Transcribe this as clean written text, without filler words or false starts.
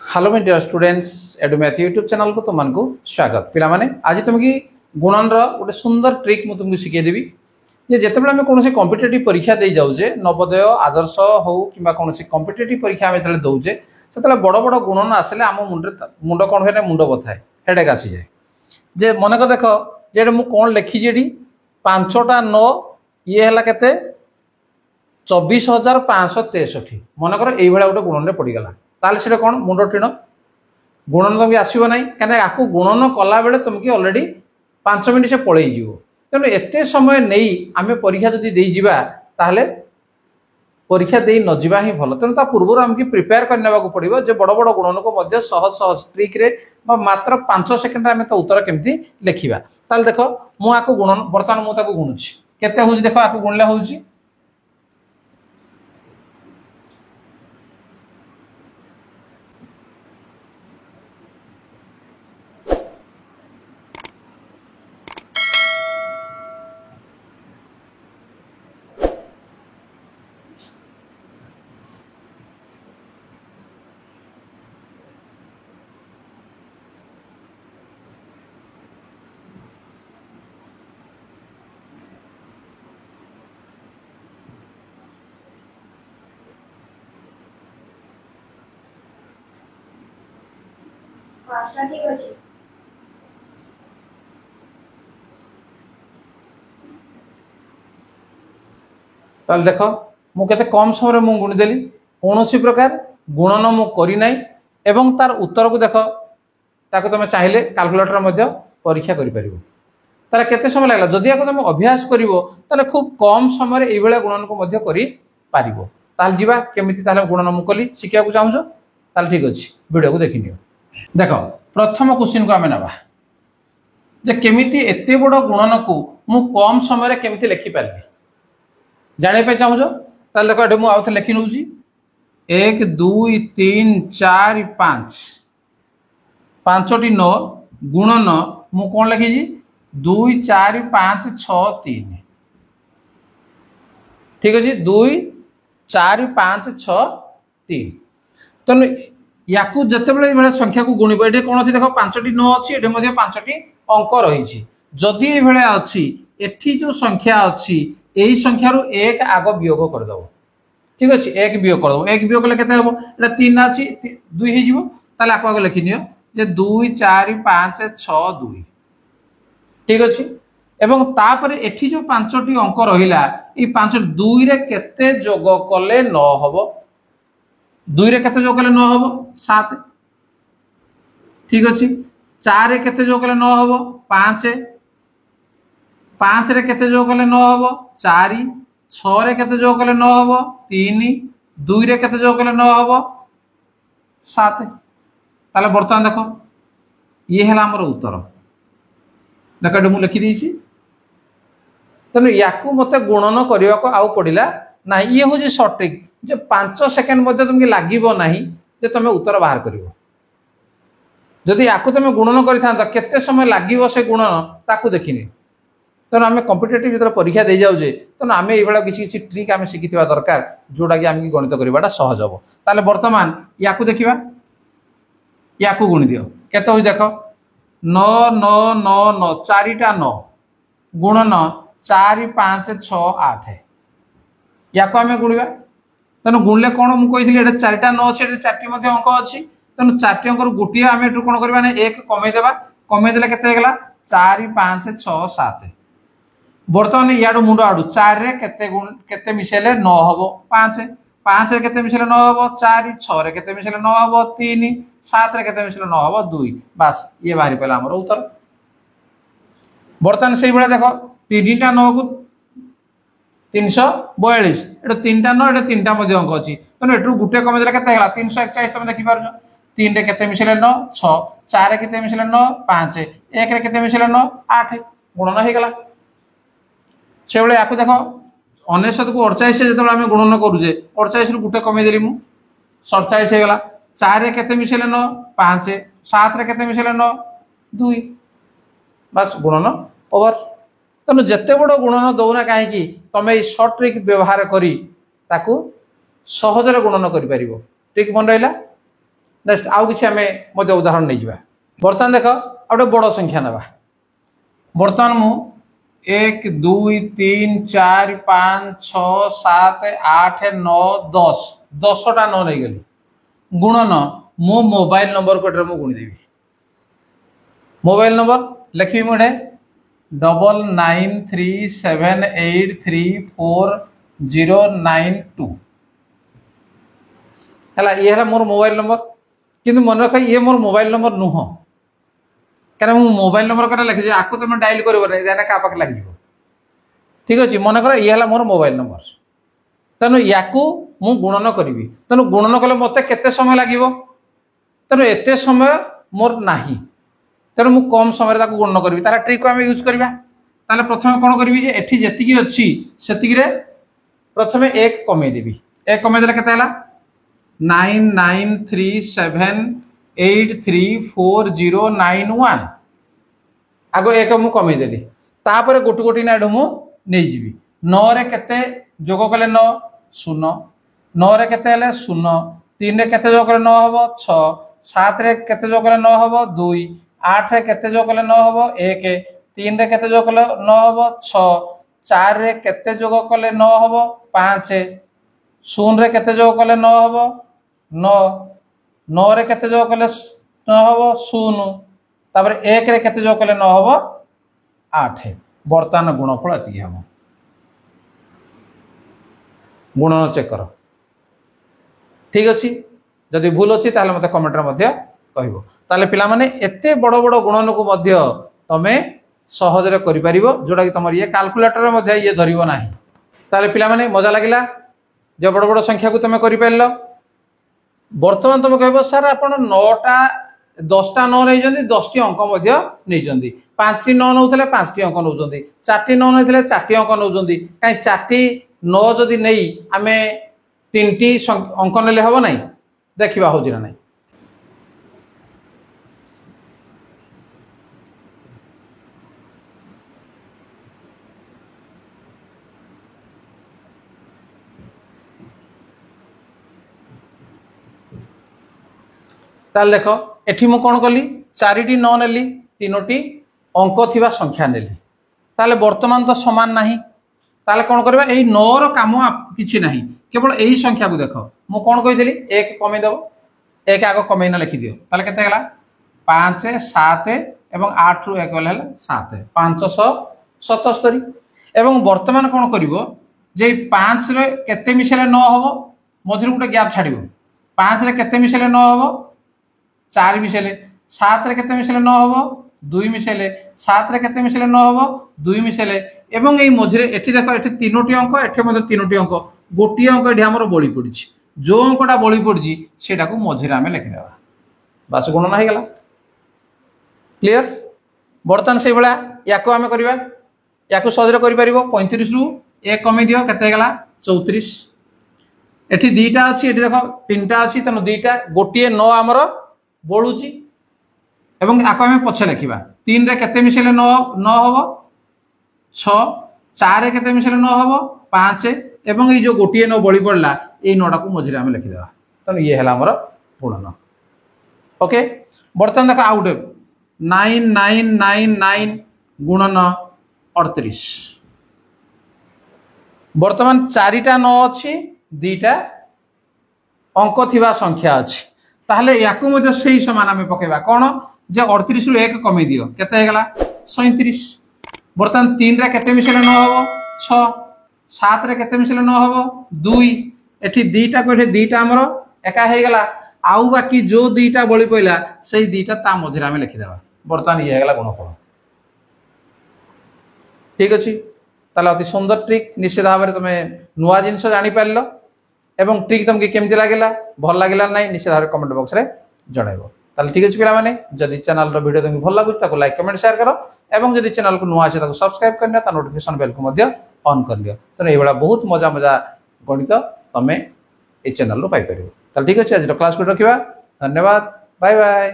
Hello my dear students Edumath YouTube channel को तुमको स्वागत पिला माने आज तुमकी गुणन गोटे सुंदर ट्रिक मुझे तुमको शिखे देवी जे जेतेबेले आम कौन कॉम्पिटिटिव परीक्षा दे जाऊे नवोदय आदर्श हो कि कौन कॉम्पिटिटिव परीक्षा आम जो दौचे से बड़ बड़ गुणन आसले आम मुंड कौन हुए मुंड बथाए हेडेक आसी जाए जे मनक देख जे मुझे कौन लिखी ये 5टा 9 ये है के 24,563 मनकर ये गोटे गुणन पड़गला ताले से कौन मुंड टीण गुणन तुमको आसो ना कहीं आपको गुणन कला बेले तुमको अलरेडी 5 मिनट से पलि तेणु एत समय नहीं आम परीक्षा जदि ताहले परीक्षा दे न जावा ही भल तेणु पूर्व आमको प्रिपेयर करने पड़ो जो बड़ बड़ गुणन को सहज सहज ट्रिक्रे मात्र 5 सेकेंड आम तो उत्तर केमती लिखा ताल देख मुझे गुणन बर्तमान मुझे गुणुची केते हूँ देख आपको गुणले हूँ ठीक अछि ताल देख मुझे कम समय मुझे गुणिदेली कौन प्रकार गुणन मु करना एवं तार उत्तर को देख ताको तुम चाहिए कैलकुलेटर परीक्षा कर केते समय लगला जदि आपको तुम अभ्यास करो खूब कम समय ये गुणन को कर जीवा केमिति गुणन मु कली शिखा चाहूँ ताल ठीक अच्छे वीडियो को देखी देख प्रथम क्वेश्चन को आम ना जे केमिति एते बड़ गुणन को मु कम समय केमिति लिखि पारि जाने चाहूँ ताल देख ये मुझे आउ लिखि नौ 1 2 3 4 5 5टी 9 गुणन मु कौन लिखी 2 4 5 6 3 ठीक अच्छे 2 4 5 6 3 तेणु या जिते संख्या को गुणब ये कौन देख 5टी 9 अच्छी ये 5टी अंक रही जदि ये अच्छी एठी जो संख्या अच्छी यही संख्यार 1 आग वियोग करदेव ठीक अच्छे 1 वियोग करदेव 1 वियोग कले हम ये 3 अच्छी 2 होता आपको आगे लिखि नि जे 2 4 5 6 2 ठीक अच्छे एवं तापर एठी जो 5टी अंक रहा ये 5 2 रे केते जोग कले न हबो 2 रे केते जोग कले न हबो 7 ठीक अच्छे 4 रे केते जोग कले न हबो 5 5 रे केते जोग कले न हबो 4 6 रे केते जोग कले न हबो 3 2 रे केते जोग कले न हबो 7 ताले बर्तमान देखो ये है हमर उत्तर देख ये मुझे लिखि देछि तेणु या मत गुणन करने को आउ पड़ा ना ये हूँ सर्ट ट्रिक जो 5 सेकेंड तुमको लगे ना जे तुम उत्तर बाहर कर जदि या तुम गुणन कर समय लगे से गुणन ताकू देखनी तेणु आम कॉम्पिटिटिव जो परीक्षा दे जाऊे तेणु आम ये किसी ट्रिक आम शिखि दरकार जोटा कि आम गणित करवाटा सहज हम ताले बर्तमान या देखा या गुणी दियो केते हो देख 9 9 9 9 4टा 9 गुणन 4 5 6 8 या आम गुणवा तेणु गुणले कौन मुझे 4टा 9 अच्छे 4टी अंक अच्छी तेणु 4टी अंक गोटे आम एटू कौन करवा 1 कमेदेवा कमेदेले केते होगा 4 5 6 7 बर्तमान इाड़ू मुंड आड़ू 4 रे केते मिसेले 9 हम 5 5 रे केते मिसेले 9 हम 4 6 रे केते मिसेले 9 हम 3 7 रे केते मिसेले 9 हम 2 बस ये बाहरी पड़ा आमर उत्तर बर्तमान से भाई देख 3टा 9 को 342 ये 3टा 9 ये 3टा अंक अच्छी तेणु एटू गोटे कमेदेले केते होगा 341 तुम देखिपार 3 रे केते मिसेले 9 6 4 रे केते मिसेले 9 5 1 रे केते मिसेले 9 8 गुणन हो गला से भाई या देख 69 को 48 जो आम गुणन करुचे 48 रु गोटे कमेदेली मु 47 होगा 4 रे केते मिसेले 9 5 7 रे केते मिसेले 9 2 बस गुणन ओवर तेणु जिते बड़ गुणन दौना कहीं तुम ये सर्ट ट्रिक व्यवहार करी ताकू सहजरे गुणन कर ट्रिक मन रहा नेक्स्ट आउ किसी आम उदाहरण नहीं जावा बर्तमान देख गोटे बड़ संख्या ना बर्तमान मु 1 2 3 4 5 6 7 8 9 10 10टा 9 नहीं गली गुणन मो मोबाइल नंबर को गुणीदेवी मोबाइल नंबर लिखी मुझे 9937834092 है ये है मोर मोबाइल नंबर किंतु मन रख ये मोर मोबाइल नंबर नुह क्या मोबाइल नंबर कटा लिखी आपको तुम डायल कर क्या पाखे लगे ठीक अच्छे मन कर ये मोर मोबाइल नंबर तेणु या गुणन करी तेणु गुणन कले मत के समय लगे तेणु एत समय मोर ना तेणु मुझे कम समय गुणन करी तार ट्रिक को आम यूज करवा प्रथम कौन करी जी अच्छी से प्रथम 1 कमेदेवी 1 कमेदे के 9937834091 आग 1 मु कमेदेली तापर गोटी गोटी ना एडू मुझे 9 रे केते जोग कले 9 0 9 रे केते 0 3 रे केते जोग कले 9 हबो 6 7 रे केते जोग कले 9 हबो 2 8 रे केते जोग कले 9 हबो 1 3 रे केते जोग कले 9 हबो 6 4 रे केते जोग कले 9 हबो 5 0 रे केते जोग कले 9 हबो 9 9 रे केते जोग कले 9 हबो 0 तापर 1 रे केते जोग कले 9 हबो 8 बर्तमान गुणफल एति हम गुणन चेक कर ठीक अच्छी जदि भूल अच्छी ताले मते कमेंट रे मध्य कहबो ताले पिला माने एते बड़ बड़ गुणन को मध्य तमे सहज रे करि परिबो जोडा कि तमर ये कैलकुलेटर रे मध्य ये धरिबो नाही ताले पिला माने मजा लागिला जे बड़ बड़ संख्या को तमे करि परलो वर्तमान तुम कहबो सर आपण 9टा 10टा 9 नै जंदी 10टी अंक मध्य नै जंदी 5टी 9 नउतले 5टी अंक नउ जंदी 4टी 9 नइतले 4टी अंक नउ जंदी काई 4टी 9 जदि नहीं आमे 3टी अंक नेले हबो नाही देखिबा होजी ना नाही ताल देख एठी मु कौन कली 4टी 9 नेली 3टी अंक थिबा संख्या नेली ताले वर्तमान तो समान नाही ताले कौन करबा एई 9 रो काम किछि नाही केवल एई संख्या को देख मु कौन कहितली 1 कमे देबो 1 आगो कमे ना लिखि दियो ताले केते गला 5 7 एवं 8 रु 1 गला 7 577 एवं वर्तमान कौन करिवो जे 5 रे केते मिसेले 9 हबो मझिर गुटे गैप छाडिबो 5 रे केते मिसेले 9 हबो 4 मिसेले 7 रे केते मिसेले 9 हबो 2 मिसेले 7 रे केते मिसेले 9 हबो 2 मिसेले एवं एई मझिरे एठी देखो एठी 3टी अंक एठी मधे 3टी अंक गोटी अंक एठी हमर बळी पडिछि जो अंकटा बळी पडिछि सेटा को मझिरे आमे लिखि देबा बस गुणन हो गला क्लियर बर्तन से बळा याको आमे करबा याको सहजरे करि परिबो 35 रु 1 कमी दियो केते गला 34 एठी दीटा अछि एठी देखो तीनटा अछि तनो दीटा गोटी 9 हमर बळुची एवं आको आमे पछे लिखिबा 3 रे केते मिसेले 9 9 हबो 6 4 रे केते मिसेले 9 हबो 5 एवं ई जो गोटी 9 बळी पड़ला ए 9टा को मझिरे आमे लिखि देबा तनो ये हला हमर गुणन ओके बर्तन देखो आउट 9999 गुणन 38 वर्तमान 4टा 9 अछि 2टा अंक थिबा संख्या अछि ताहले याकू मध्य सही समान आमे पकेबा कोन जे 38 रु 1 कमी दियो केते हे गला 37 बर्तमान 3 रे केते मिसेले 9 हबो 6 7 रे केते मिसेले 9 हबो 2 एठी 2टा को एठी 2टा हमरो एका हे गला आउ बाकी जो 2टा बळी पइला सेही 2टा ता मझिरा आमे लिखि देबा बर्तमान ये हे गला गुणफल ठीक अछि ताला अति सुंदर ट्रिक निश्चित भाव में तुम नुआ जिनस जानी पारल एवं ट्रिक तुमको केमती लगे भल लगे ना निश्चित भाव कमेंट बॉक्स रे जणाइबो ताले ठीक अछि पिला माने जदि चैनल रो वीडियो तुमको भल लागु ताको लाइक कमेंट शेयर करो एवं जदि चैनल को नुआ अछि ताको सब्सक्राइब करनिया ता नोटिफिकेशन बेल को मध्य ऑन कर लियो तने एबला बहुत मजा मजा गणित तमे ए चैनल रो पाई परिबो ताले ठीक अछि आज क्लास को रखिबा धन्यवाद बाय बाय।